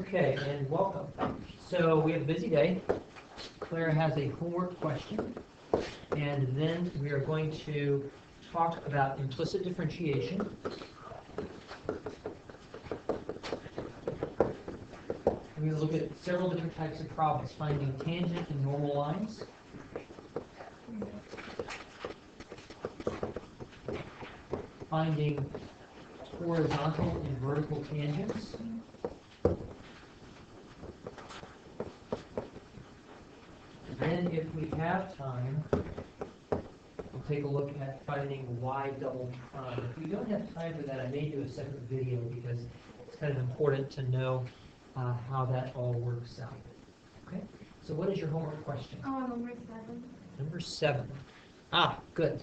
Okay, and welcome. So we have a busy day. Claire has a homework question, and then we are going to talk about implicit differentiation. We're going to look at several different types of problems, finding tangent and normal lines. Finding horizontal and vertical tangents. Then, if we have time, we'll take a look at finding y double prime. If we don't have time for that, I may do a separate video because it's kind of important to know how that all works out. Okay? So what is your homework question? Number 7. Number 7. Ah, good.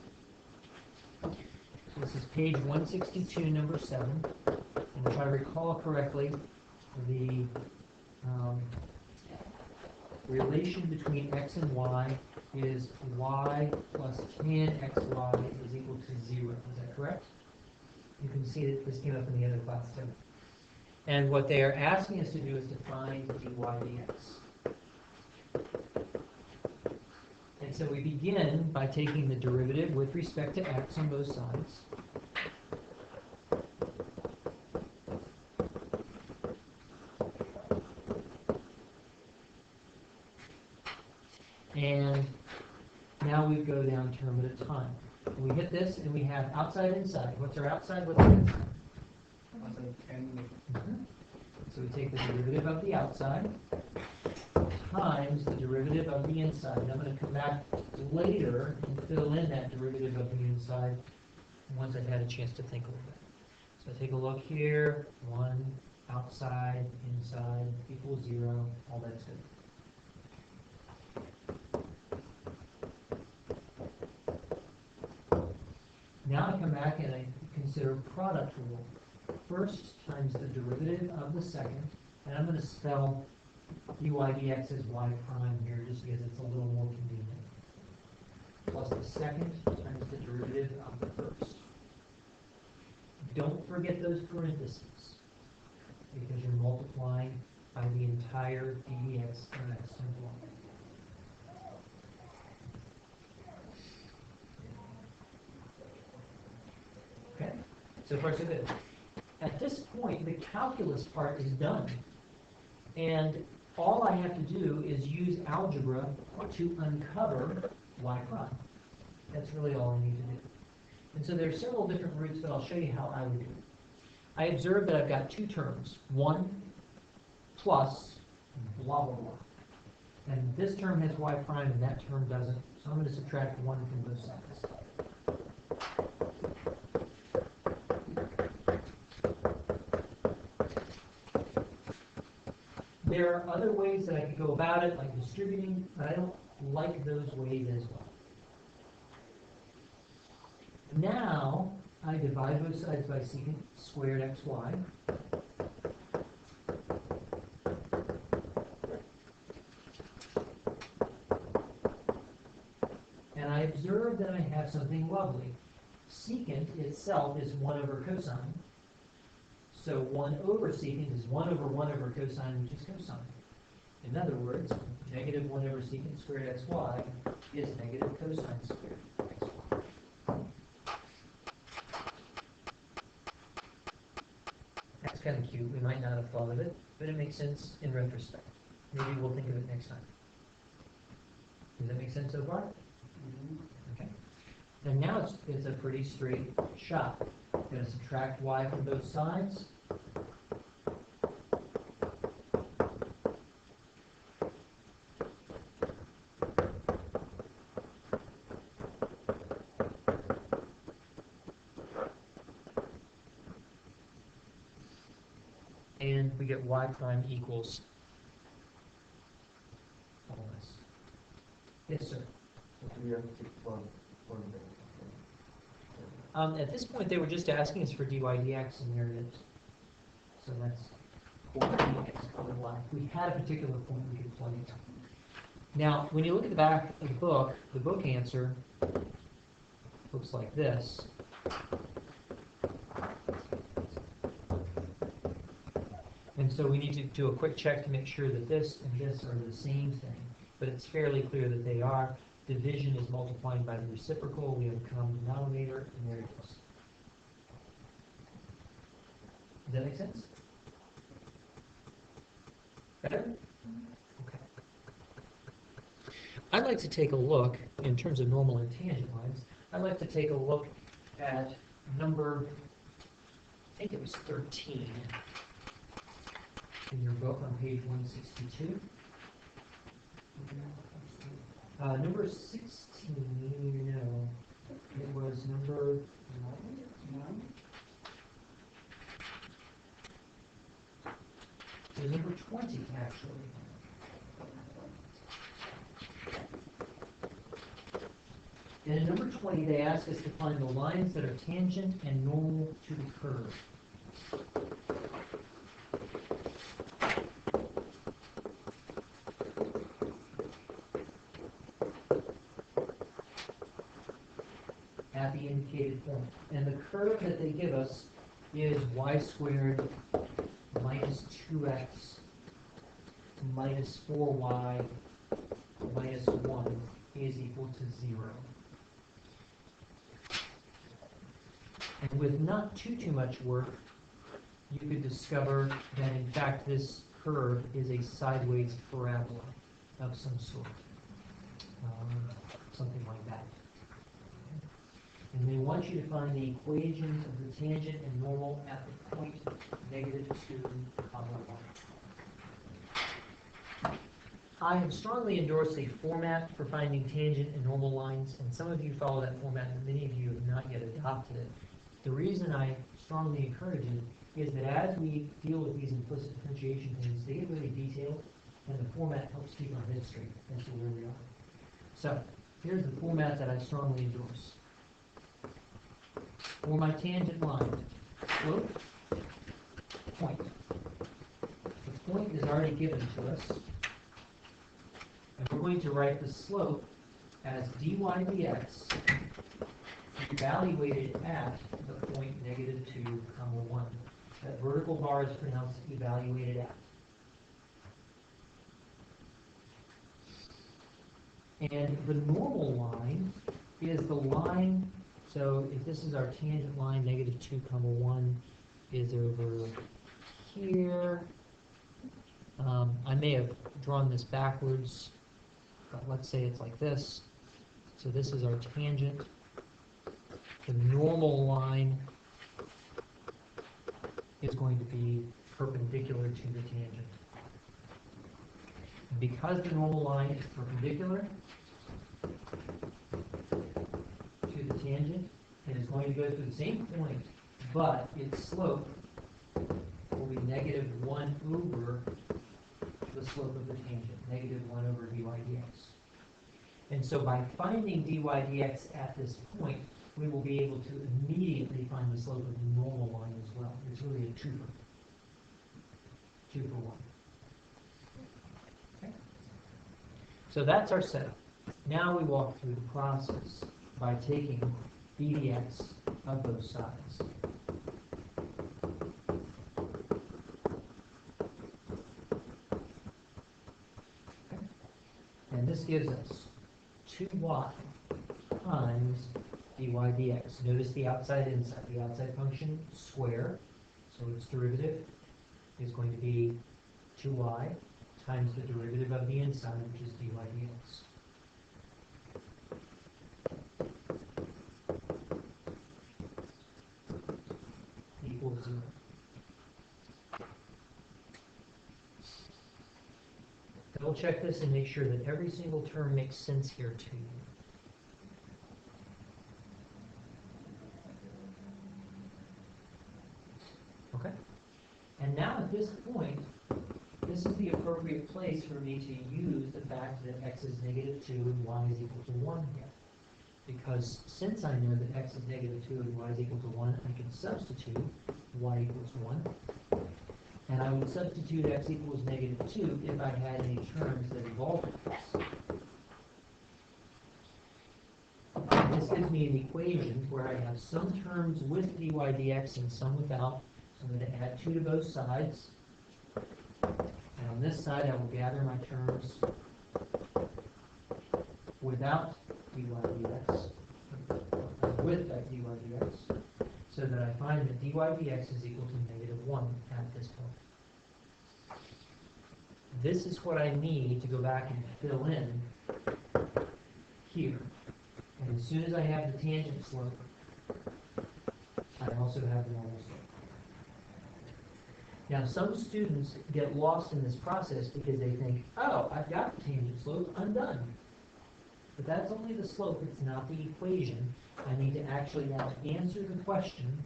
This is page 162, number 7. And if I recall correctly, the relation between x and y is y plus tan xy is equal to 0. Is that correct? You can see that this came up in the other class too. And what they are asking us to do is to find dy dx. And so we begin by taking the derivative with respect to x on both sides. And now we go down term at a time. We hit this and we have outside, inside. What's our outside? What's our inside? So we take the derivative of the outside times the derivative of the inside. And I'm going to come back later and fill in that derivative of the inside once I've had a chance to think a little bit. So take a look here. 1, outside, inside, equals 0. All that's good. Now I come back and I consider product rule. First times the derivative of the second, and I'm going to spell dy dx as y prime here just because it's a little more convenient. Plus the second times the derivative of the first. Don't forget those parentheses because you're multiplying by the entire ddx and x times y. Okay, so far so good. At this point, the calculus part is done. And all I have to do is use algebra to uncover y prime. That's really all I need to do. And so there are several different routes, but I'll show you how I would do it. I observe that I've got two terms, 1 plus blah, blah, blah. And this term has y prime and that term doesn't. So I'm going to subtract 1 from both sides. There are other ways that I could go about it, like distributing, but I don't like those ways as well. Now, I divide both sides by secant squared xy. And I observe that I have something lovely. Secant itself is 1 over cosine. So 1 over secant is 1 over 1 over cosine, which is cosine. In other words, negative 1 over secant squared xy is negative cosine squared xy. That's kind of cute. We might not have thought of it, but it makes sense in retrospect. Maybe we'll think of it next time. Does that make sense so far? Okay. And now it's a pretty straight shot. I'm going to subtract y from both sides. And we get y prime equals all this. Yes, sir. At this point, they were just asking us for dy dx, and there it is. So that's dx colored black. If we had a particular point, we could plug it. Now, when you look at the back of the book answer looks like this. And so we need to do a quick check to make sure that this and this are the same thing, but it's fairly clear that they are. Division is multiplying by the reciprocal. We have a common denominator, and there it is. Does that make sense? Better? Okay. I'd like to take a look, in terms of normal and tangent lines, I'd like to take a look at number, I think it was 13, in your book on page 162. Number 16, no, it was number 9. It was number 20, actually. And in number 20, they ask us to find the lines that are tangent and normal to the curve. At the indicated point. And the curve that they give us is y squared minus 2x minus 4y minus 1 is equal to 0. And with not too much work, you could discover that in fact this curve is a sideways parabola of some sort. Something like that. And they want you to find the equations of the tangent and normal at the point -2, 1. I have strongly endorsed a format for finding tangent and normal lines, and some of you follow that format, and many of you have not yet adopted it. The reason I strongly encourage it is that as we deal with these implicit differentiation things, they get really detailed, and the format helps keep our head straight as to where we are. So, here's the format that I strongly endorse. For my tangent line, slope, point. The point is already given to us. And we're going to write the slope as dy dx evaluated at the point -2, 1. That vertical bar is pronounced evaluated at. And the normal line is the line, so if this is our tangent line, -2, 1 is over here. I may have drawn this backwards, but let's say it's like this. So this is our tangent. The normal line is going to be perpendicular to the tangent. Because the normal line is perpendicular to the tangent, it is going to go through the same point, but its slope will be -1 over the slope of the tangent, -1 over dy dx. And so by finding dy dx at this point, we will be able to immediately find the slope of the normal line as well. It's really a 2 for 1. Okay. So that's our setup. Now we walk through the process by taking b dx of both sides. Okay. And this gives us 2y times dy dx. Notice the outside inside. The outside function, square, so its derivative is going to be 2y times the derivative of the inside, which is dy dx. Equals 0. Double check this and make sure that every single term makes sense here to you. Okay? And now at this point, this is the appropriate place for me to use the fact that x is -2 and y is equal to 1 here. Because since I know that x is -2 and y is equal to 1, I can substitute y equals 1. And I would substitute x equals -2 if I had any terms that involved this. This gives me an equation where I have some terms with dy dx and some without. So I'm going to add 2 to both sides. And on this side, I will gather my terms without dy dx, with that dy dx, so that I find that dy dx is equal to -1 at this point. This is what I need to go back and fill in here. And as soon as I have the tangent slope, I also have the normal slope. Now, some students get lost in this process because they think, oh, I've got the tangent slope, I'm done. But that's only the slope, it's not the equation. I need to actually now answer the question,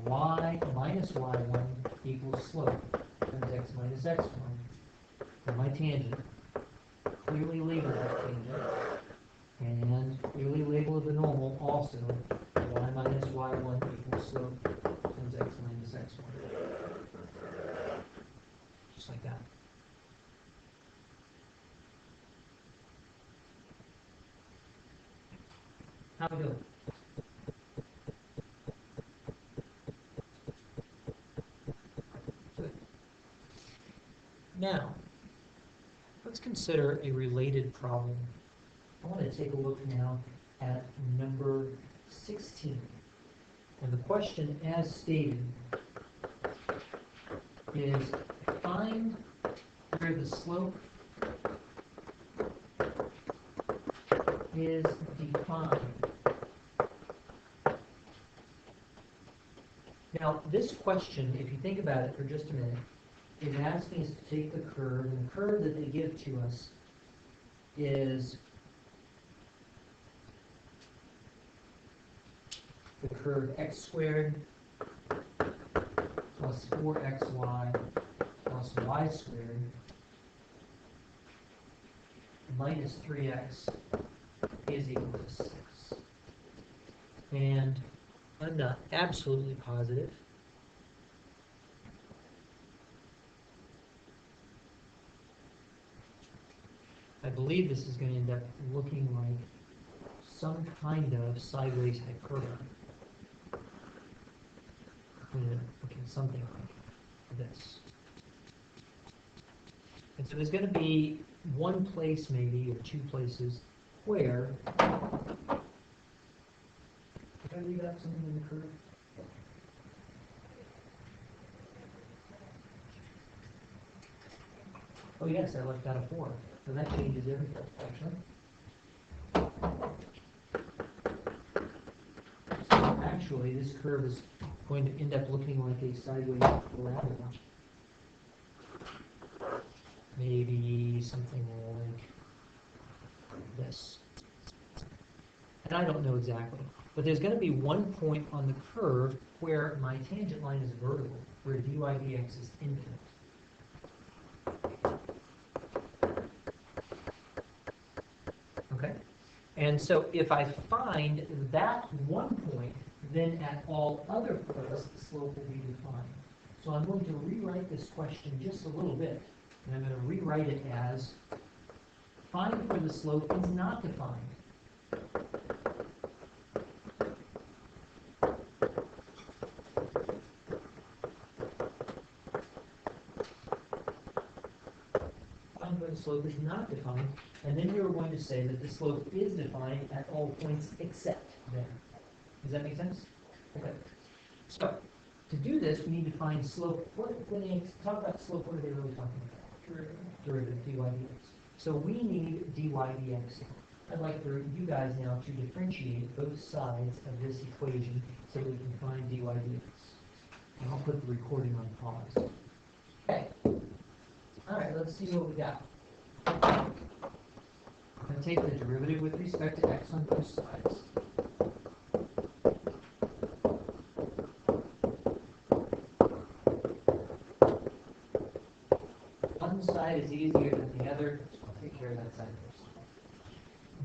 y minus y1 equals slope times x minus x1 for my tangent. Clearly label that tangent, and clearly label the normal also, y minus y1 equals slope times x minus x1. Just like that. How we doing? Good. Now, let's consider a related problem. I want to take a look now at number 16. And the question, as stated, is find where the slope is defined. Now, this question, if you think about it for just a minute, is asking us to take the curve, and the curve that they give to us is the curve x squared plus 4xy plus y squared minus 3x is equal to 6. And I'm not absolutely positive. I believe this is going to end up looking like some kind of sideways hyperbola. Looking something like this. And so there's going to be one place maybe, or two places, where, did I leave out something in the curve? Oh yes, I left out a 4. So that changes everything, actually. So actually, this curve is going to end up looking like a sideways parabola. Maybe something like this. And I don't know exactly. But there's going to be one point on the curve where my tangent line is vertical, where dy dx is infinite. Okay? And so if I find that one point, then at all other points, the slope will be defined. So I'm going to rewrite this question just a little bit. And I'm going to rewrite it as, find where the slope is not defined. Find where the slope is not defined, and then you're going to say that the slope is defined at all points except there. Does that make sense? Okay. So, to do this, we need to find slope. When they talk about slope, what are they really talking about? Derivative, dy dx. So we need dy dx. I'd like for you guys now to differentiate both sides of this equation so that we can find dy dx. And I'll put the recording on pause. Okay. All right, let's see what we got. I'm going to take the derivative with respect to x on both sides. One side is easier than the other, so I'll take care of that side first.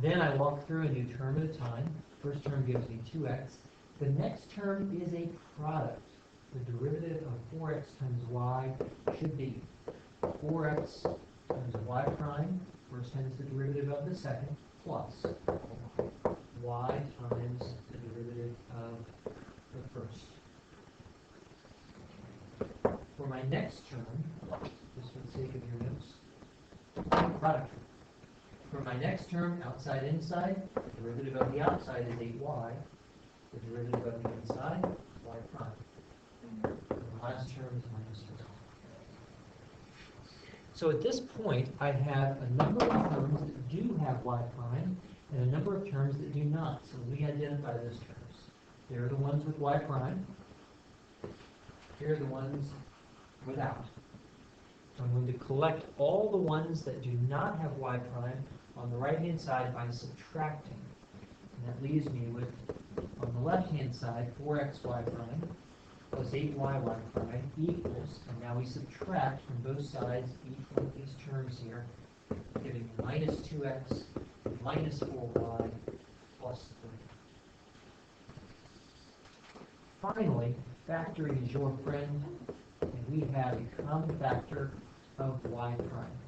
Then I walk through a new term at a time. First term gives me 2x. The next term is a product. The derivative of 4x times y should be 4x times y prime, first times the derivative of the second, plus y times the derivative of the first. For my next term, this product. For my next term, outside, inside, the derivative of the outside is 8y. The derivative of the inside, y prime. The last term is minus 4. So at this point, I have a number of terms that do have y prime, and a number of terms that do not. So we identify those terms. Here are the ones with y prime. Here are the ones without. So I'm going to collect all the ones that do not have y prime on the right-hand side by subtracting. And that leaves me with, on the left-hand side, 4xy prime plus 8yy prime equals, and now we subtract from both sides each one of these terms here, giving minus 2x minus 4y plus 3. Finally, factoring is your friend, and we have a common factor of y prime.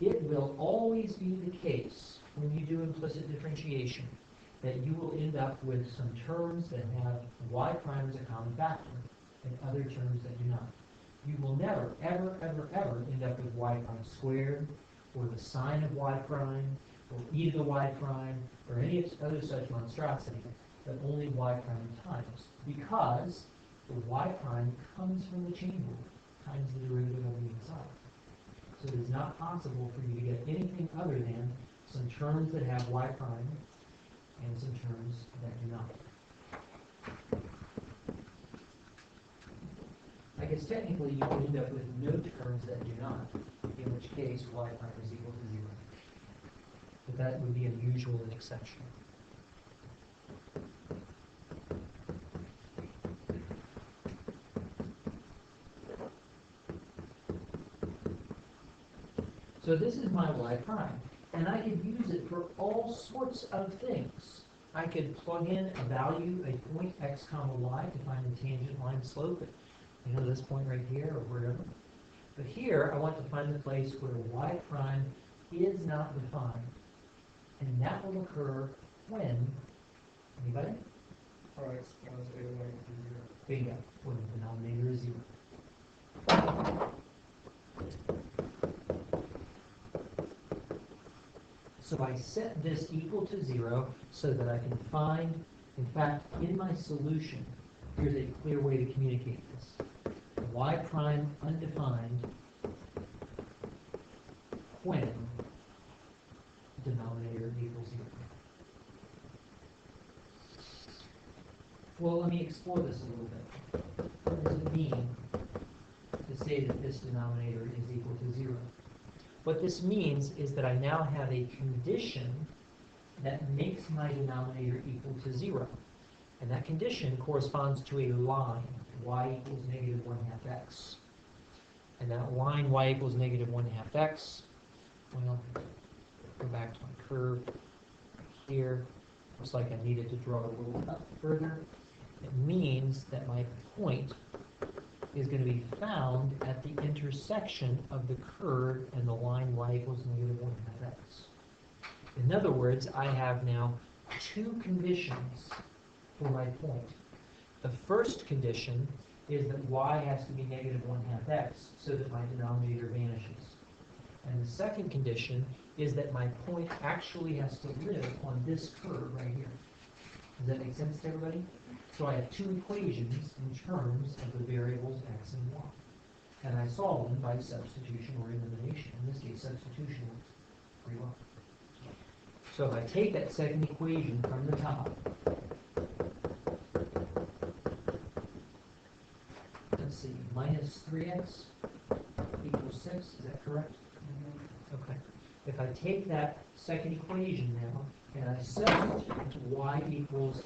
It will always be the case when you do implicit differentiation that you will end up with some terms that have y prime as a common factor and other terms that do not. You will never, ever, ever, ever end up with y prime squared, or the sine of y prime, or e to the y prime, or any other such monstrosity, but only y prime times, because the y prime comes from the chain rule times the derivative of the inside. So it is not possible for you to get anything other than some terms that have y prime and some terms that do not. I guess technically you can end up with no terms that do not, in which case y prime is equal to 0. But that would be unusual and exceptional. So this is my y prime, and I could use it for all sorts of things. I could plug in a value, a point x comma y, to find the tangent line slope at, this point right here or wherever. But here, I want to find the place where y prime is not defined, and that will occur when, anybody? X plus 8y equals 0. Bingo, when the denominator is 0. So I set this equal to 0 so that I can find, in fact, in my solution, here's a clear way to communicate this. Y prime undefined when denominator equals 0. Well, let me explore this a little bit. What does it mean to say that this denominator is equal to 0? What this means is that I now have a condition that makes my denominator equal to 0. And that condition corresponds to a line, y equals negative 1/2 x. And that line, y equals negative 1/2 x, well, go back to my curve here. Looks like I needed to draw it a little up further. It means that my point is going to be found at the intersection of the curve and the line y equals negative 1/2 x. In other words, I have now two conditions for my point. The first condition is that y has to be negative 1/2 x so that my denominator vanishes. And the second condition is that my point actually has to live on this curve right here. Does that make sense to everybody? So I have two equations in terms of the variables x and y. And I solve them by substitution or elimination. In this case, substitution works pretty well. So if I take that second equation from the top, let's see, minus 3x equals 6, is that correct? Okay. If I take that second equation now, and I substitute y equals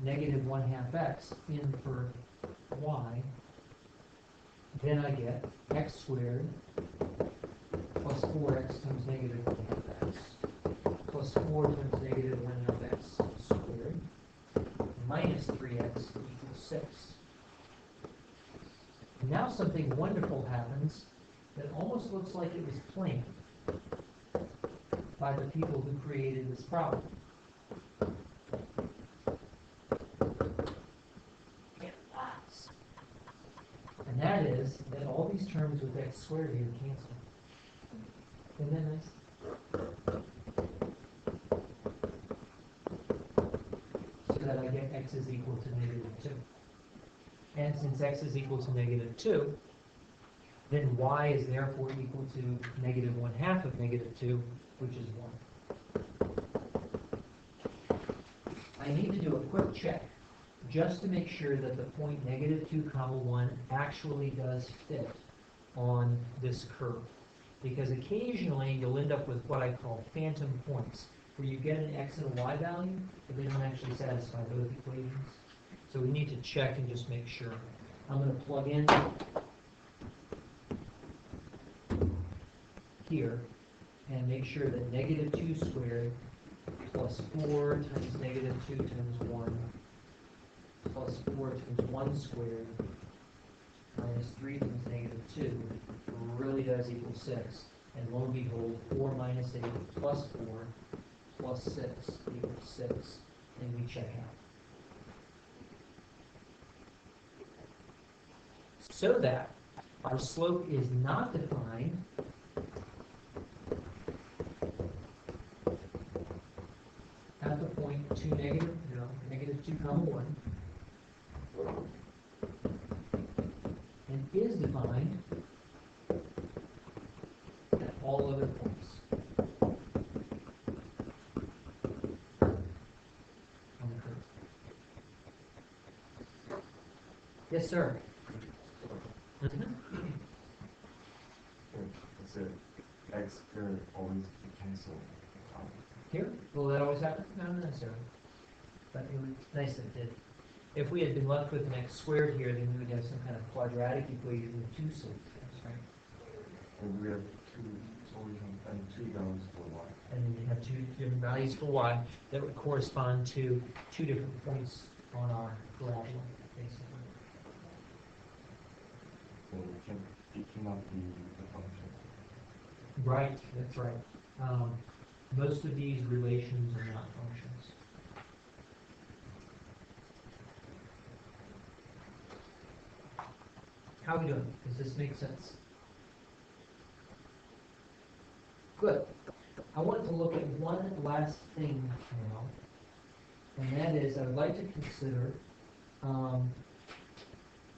negative 1/2 x in for y, then I get x squared plus 4x times negative 1/2 x plus 4 times negative 1/2 x squared minus 3x equals 6. And now something wonderful happens that almost looks like it was planned by the people who created this problem. And that is that all these terms with x squared here cancel. Isn't that nice? x is equal to -2. And since x is equal to -2, then y is therefore equal to -1/2 of -2, which is 1. I need to do a quick check just to make sure that the point -2, 1 actually does fit on this curve. Because occasionally you'll end up with what I call phantom points, where you get an x and a y value, but they don't actually satisfy both equations. So we need to check and just make sure. I'm going to plug in here and make sure that -2 squared plus 4 times -2 times 1 plus 4 times 1 squared minus 3 times -2 really does equal 6. And lo and behold, 4 minus 8 plus 4 plus 6 equals 6. And we check out. So that our slope is not defined at the point -2, 1, and is defined at all other points on the curve. Yes, sir. It's a x could always be cancelled. Here? Will that always happen? No, not necessarily. But it was nice that it did. If we had been left with an x squared here, then we would have some kind of quadratic equation with 2 solutions, right? And we have two solutions and two values for y. And then you have 2 different values for y that would correspond to 2 different points on our parabola, basically. So it cannot be the function. Right, that's right. Most of these relations are not functions. How are we doing? Does this make sense? Good. I want to look at one last thing now, and that is I would like to consider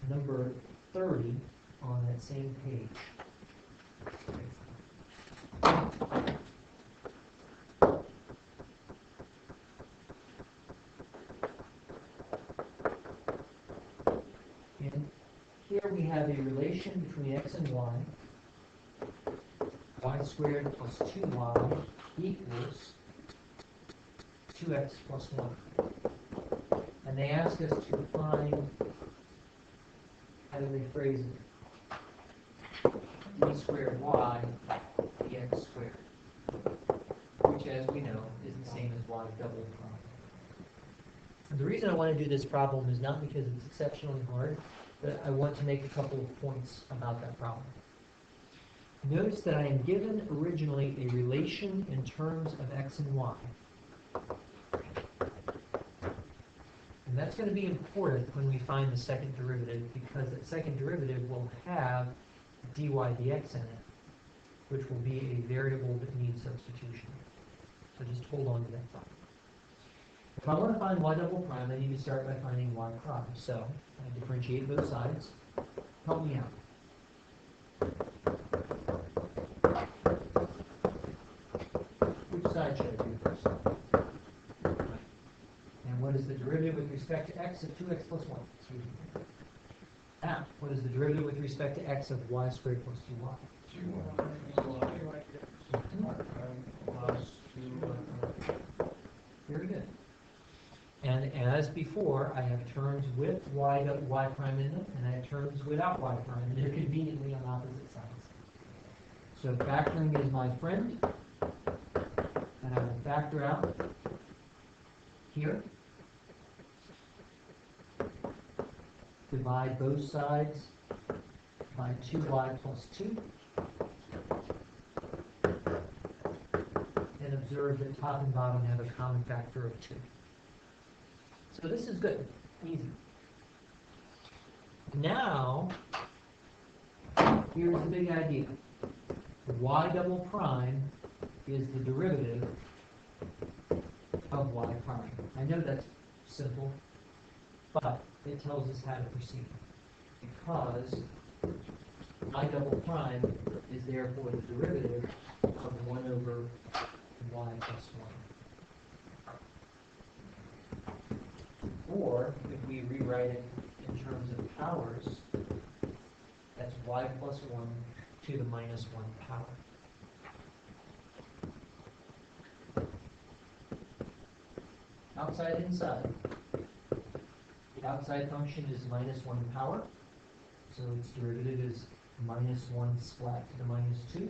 number 30 on that same page. And here we have a relation between x and y squared plus 2y equals 2x plus 1. And they ask us to find, how do they phrase it? D squared y dx squared, which as we know is the same as y double prime. And the reason I want to do this problem is not because it's exceptionally hard, but I want to make a couple of points about that problem. Notice that I am given originally a relation in terms of x and y. And that's going to be important when we find the second derivative, because that second derivative will have dy dx in it, which will be a variable that needs substitution. So just hold on to that thought. If I want to find y double prime, I need to start by finding y prime. So I differentiate both sides. Help me out. Which side should I do first? And what is the derivative with respect to x of 2x plus 1? Excuse me. Now, what is the derivative with respect to x of y squared plus 2y? Very good. And as before, I have terms with y prime in them, and I have terms without y prime, and they're conveniently on opposite sides. So factoring is my friend, and I will factor out here. Divide both sides by 2y plus 2. And observe that top and bottom have a common factor of 2. So this is good, easy. Now, here's the big idea. Y double prime is the derivative of y prime. I know that's simple, but it tells us how to proceed. Because I double prime is therefore the derivative of 1 over y plus 1. Or, if we rewrite it in terms of powers, that's y plus 1 to the minus 1 power. Outside, inside. The outside function is minus 1 power, so its derivative is minus 1 splat to the minus 2,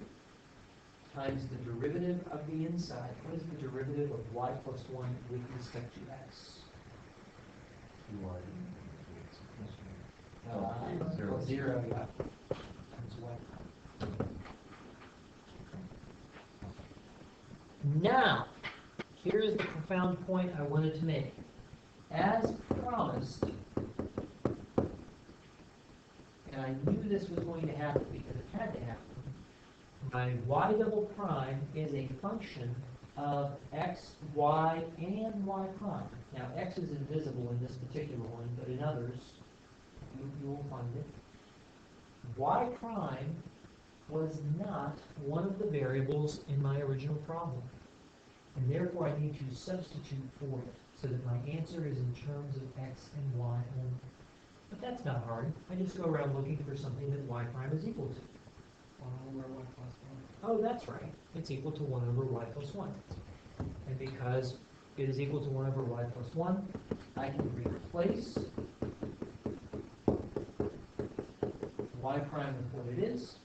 times the derivative of the inside. What is the derivative of y plus 1 with respect to x? 2y. Zero. Zero, yeah. Times y. Now, here is the profound point I wanted to make. As promised, and I knew this was going to happen because it had to happen, my y double prime is a function of x, y, and y prime. Now, x is invisible in this particular one, but in others, you will find it. Y prime was not one of the variables in my original problem. And therefore, I need to substitute for it so that my answer is in terms of x and y only. But that's not hard. I just go around looking for something that y prime is equal to. 1 over y plus 1. Oh, that's right. It's equal to 1 over y plus 1. And because it is equal to 1 over y plus 1, I can replace y prime with what it is.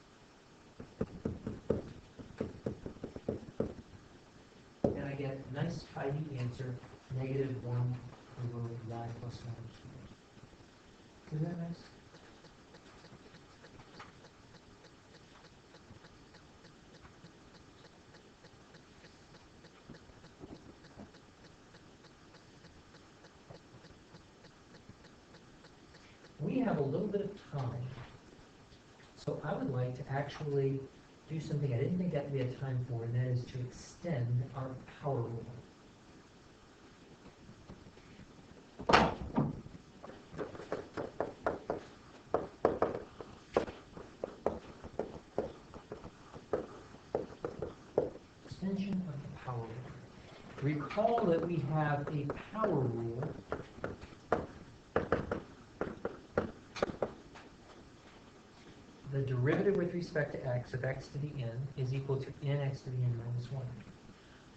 And I get a nice tidy answer, negative 1 over y plus 1. Isn't that nice? We have a little bit of time, so I would like to actually do something I didn't think that we had time for, and that is to extend our power rule. Extension of the power rule. Recall that we have a power rule the derivative with respect to x of x to the n is equal to nx to the n minus 1.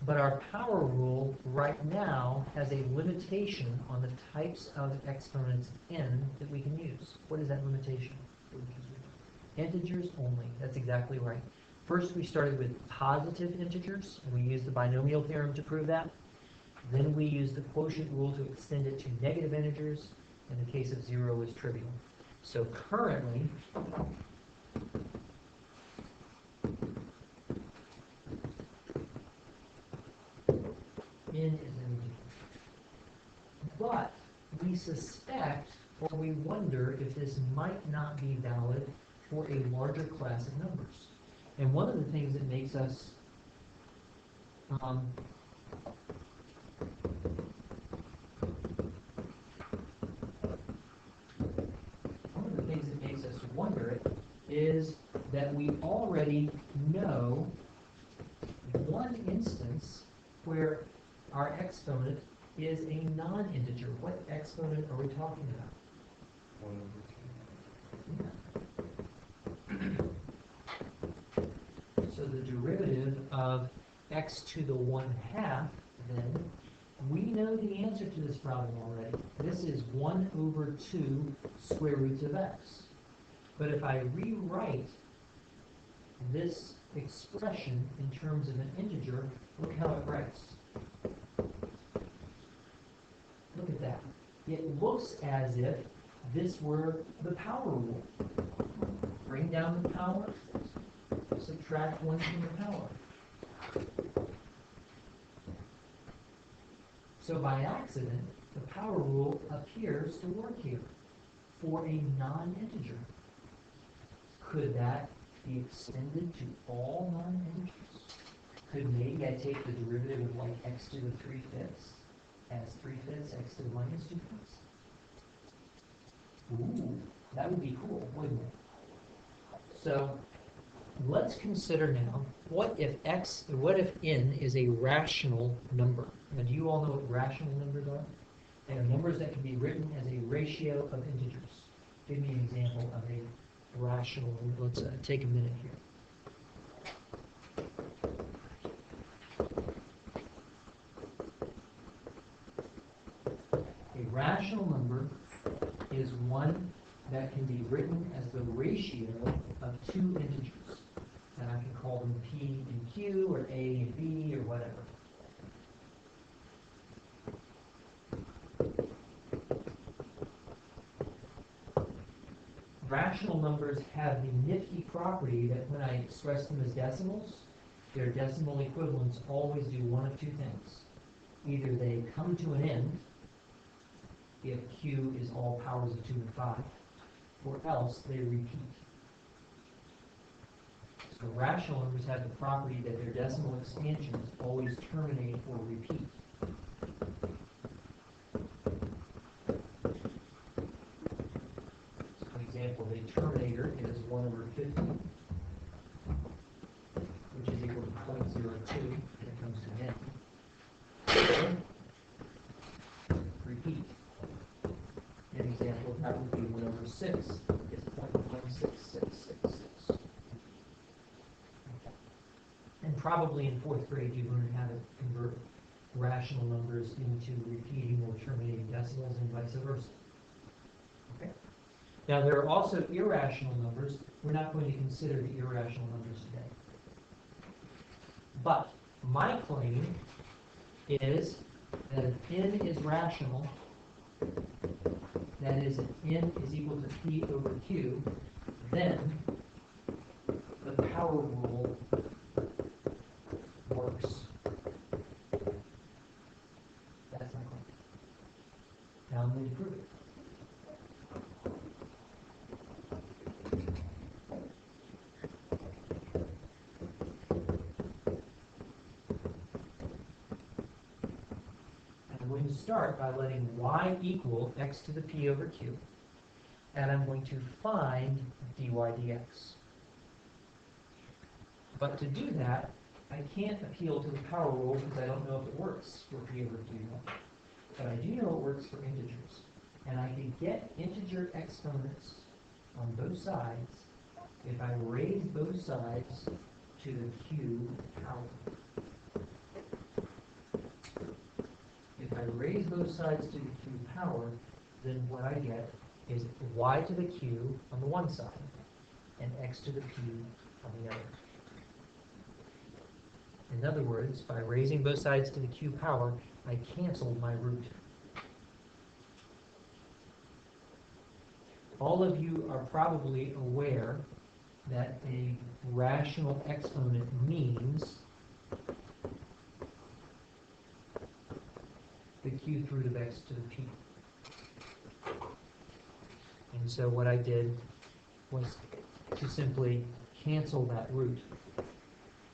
But our power rule right now has a limitation on the types of exponents n that we can use. What is that limitation? Integers only. That's exactly right. First, we started with positive integers, and we used the binomial theorem to prove that. Then we used the quotient rule to extend it to negative integers. In the case of 0 is trivial. So currently, n is an integer. But we suspect, or we wonder, if this might not be valid for a larger class of numbers. And one of the things that makes us wonder it is that we already know one instance where our exponent is a non-integer. What exponent are we talking about? 1 over 2. So the derivative of x to the 1/2, then, we know the answer to this problem already. This is 1 over 2 square roots of x. But if I rewrite this expression in terms of an integer, look how it writes. Look at that. It looks as if this were the power rule. Bring down the power, subtract 1 from the power. So by accident, the power rule appears to work here for a non-integer. Could that be extended to all non-integers? Could maybe I take the derivative of like x to the 3/5 as 3/5 x to the minus 2/5? Ooh, that would be cool, wouldn't it? So let's consider now, what if n is a rational number? Now, do you all know what rational numbers are? They are numbers that can be written as a ratio of integers. Give me an example of a rational number. Let's take a minute here. A rational number is one that can be written as the ratio of two integers. And I can call them P and Q, or A and B, or whatever. Rational numbers have the nifty property that when I express them as decimals, their decimal equivalents always do one of two things. Either they come to an end, if Q is all powers of 2 and 5, or else they repeat. So rational numbers have the property that their decimal expansions always terminate or repeat. So for example, the terminator is 1/50, which is equal to 0.02 when it comes to an end. Repeat. An example of that would be 1/6 is 0.16666. And probably in 4th grade you learn how to convert rational numbers into repeating or terminating decimals and vice versa. Okay. Now there are also irrational numbers. We're not going to consider the irrational numbers today. But my claim is that if n is rational, that is, if n is equal to P over Q, then the power rule works. That's my claim. Now I'm going to prove it. I'm going to start by letting y equal x to the p over q, and I'm going to find dy dx. But to do that, I can't appeal to the power rule because I don't know if it works for p over q. But I do know it works for integers. And I can get integer exponents on both sides if I raise both sides to the q power. If I raise both sides to the q power, then what I get is y to the q on the one side and x to the p on the other. In other words, by raising both sides to the q power, I canceled my root. All of you are probably aware that a rational exponent means the cube root of x to the p. And so what I did was to simply cancel that root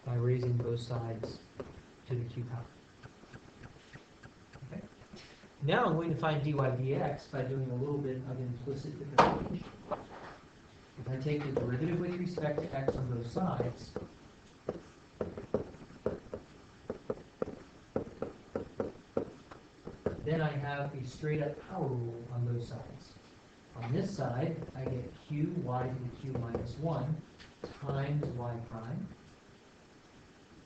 by raising both sides to the q power. Okay. Now I'm going to find dy dx by doing a little bit of implicit differentiation. If I take the derivative with respect to x on both sides, then I have a straight up power rule on both sides. On this side, I get q y to the q minus 1 times y prime.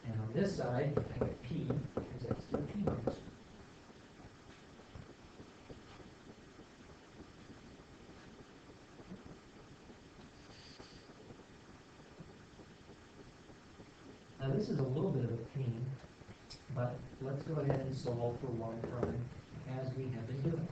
And on this side, I get p is x to the p minus 1. Now this is a little bit of a pain, but let's go ahead and solve for y prime as we have been doing.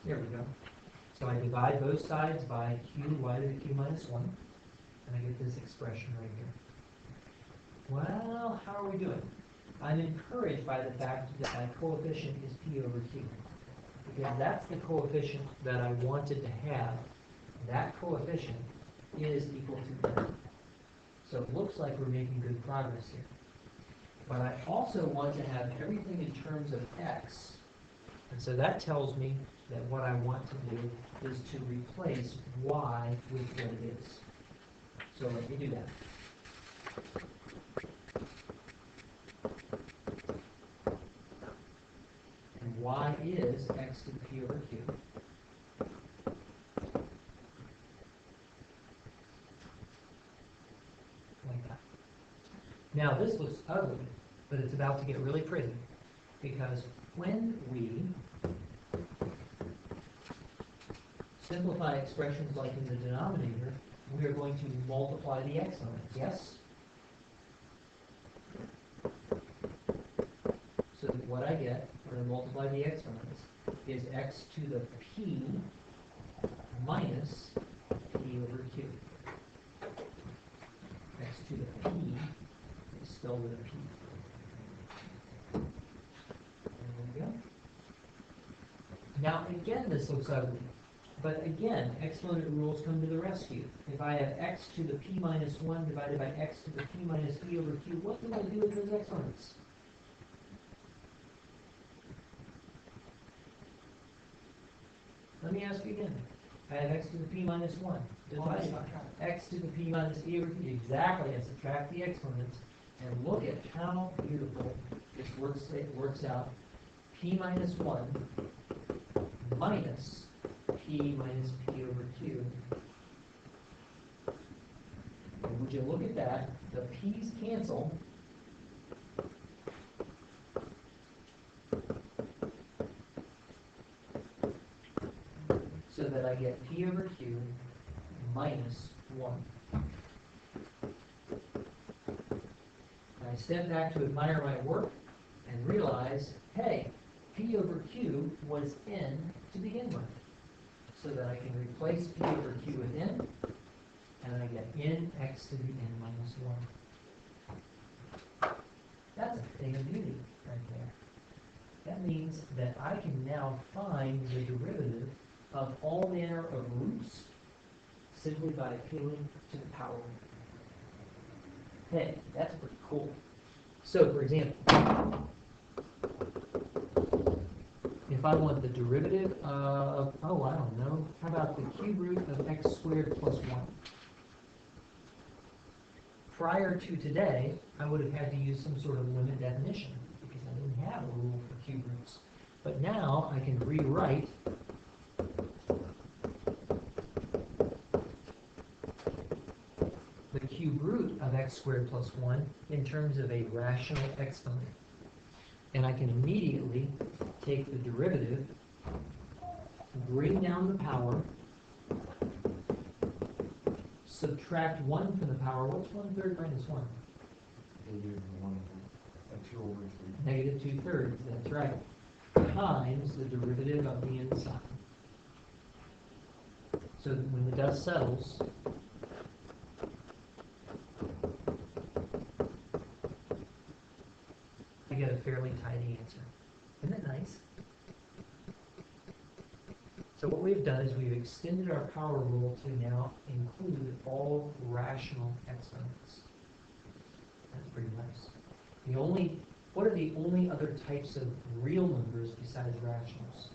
There we go. So I divide both sides by q y to the q minus 1, and I get this expression right here. Well, how are we doing? I'm encouraged by the fact that my coefficient is p over q, because that's the coefficient that I wanted to have. That coefficient is equal to n. So it looks like we're making good progress here. But I also want to have everything in terms of x. And so that tells me that what I want to do is to replace y with what it is. So let me do that. And y is x to the p over q. Like that. Now this looks ugly, but it's about to get really pretty. Because when we simplify expressions like in the denominator, we are going to multiply the exponents, yes? So that what I get when I multiply the exponents is x to the p minus p over q. X to the p is spelled with a p. There we go. Now again, this looks ugly. But again, exponent rules come to the rescue. If I have x to the p minus 1 divided by x to the p minus p over q, what do I do with those exponents? Let me ask you again. I have x to the p minus 1 divided by x to the p minus p over q. Exactly, and subtract the exponents. And look at how beautiful this works out. P minus 1 minus p minus p over q. And would you look at that? The p's cancel. So that I get p over q minus 1. And I step back to admire my work and realize, hey, p over q was n to begin with. So that I can replace p over q with n, and I get n x to the n minus 1. That's a thing of beauty right there. That means that I can now find the derivative of all manner of roots simply by appealing to the power. Hey, that's pretty cool. So, for example, if I want the derivative of, oh, I don't know, how about the cube root of x squared plus 1? Prior to today, I would have had to use some sort of limit definition because I didn't have a rule for cube roots. But now I can rewrite the cube root of x squared plus 1 in terms of a rational exponent. And I can immediately take the derivative, bring down the power, subtract 1 from the power. What's 1/3 minus 1? Negative 1, 2 over 3. Negative 2/3, that's right. Times the derivative of the inside. So that when the dust settles, I get a fairly tidy answer. Isn't that nice? So what we've done is we've extended our power rule to now include all rational exponents. That's pretty nice. What are the only other types of real numbers besides rationals?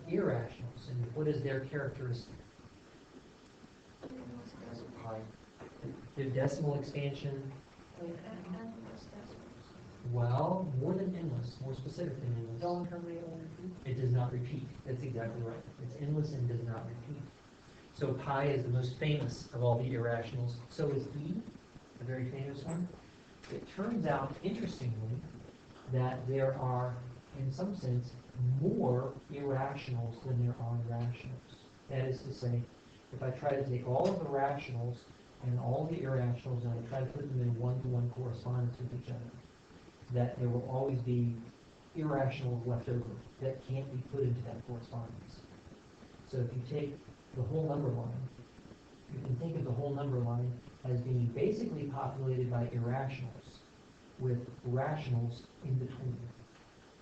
Irrationals. And what is their characteristic? That's a pi. Their decimal expansion. Well, more than endless, more specific than endless. It does not repeat. That's exactly right. It's endless and does not repeat. So pi is the most famous of all the irrationals. So is e, a very famous one. It turns out, interestingly, that there are, in some sense, more irrationals than there are rationals. That is to say, if I try to take all of the rationals and all the irrationals and I try to put them in one-to-one correspondence with each other, that there will always be irrationals left over that can't be put into that correspondence. So if you take the whole number line, you can think of the whole number line as being basically populated by irrationals with rationals in between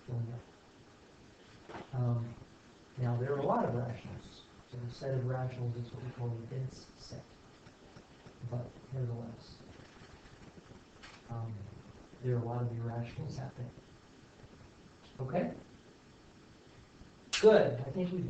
filling up. Now there are a lot of rationals. So the set of rationals is what we call the dense set. nevertheless. There are a lot of irrationals happening. Okay? Good, I think we've